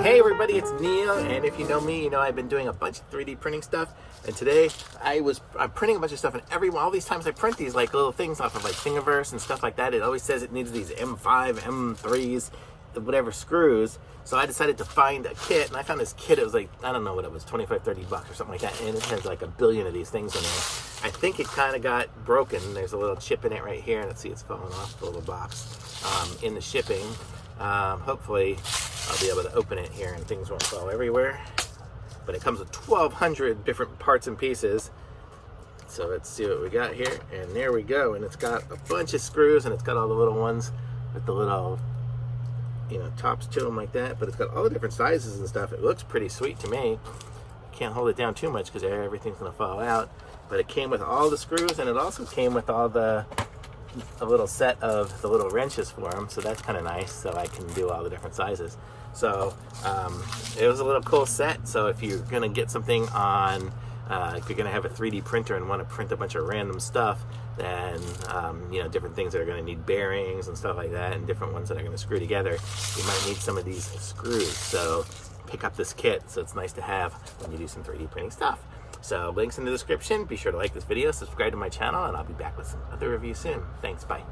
Hey everybody, it's Neil, and if you know me, you know I've been doing a bunch of 3D printing stuff, and today I'm printing a bunch of stuff, and all these times I print these like little things off of like Thingiverse and stuff like that, it always says it needs these M5, M3s, whatever screws. So I decided to find a kit, and I found this kit. It was like, I don't know what it was, 25, 30 bucks or something like that, and it has like a billion of these things in there. I think it kind of got broken. There's a little chip in it right here, and let's see, it's falling off the little box in the shipping. Hopefully I'll be able to open it here and things won't fall everywhere. But it comes with 1,200 different parts and pieces. So let's see what we got here. And there we go. And it's got a bunch of screws, and it's got all the little ones with the little, you know, tops to them like that. But it's got all the different sizes and stuff. It looks pretty sweet to me. Can't hold it down too much because everything's gonna fall out. But it came with all the screws, and it also came with all a little set of the little wrenches for them, so that's kind of nice, so I can do all the different sizes. So it was a little cool set. So if you're gonna get something on, if you're gonna have a 3D printer and want to print a bunch of random stuff, then you know, different things that are gonna need bearings and stuff like that, and different ones that are gonna screw together, you might need some of these screws. So pick up this kit, so it's nice to have when you do some 3D printing stuff. So links in the description. Be sure to like this video, subscribe to my channel, and I'll be back with some other reviews soon. Thanks, bye.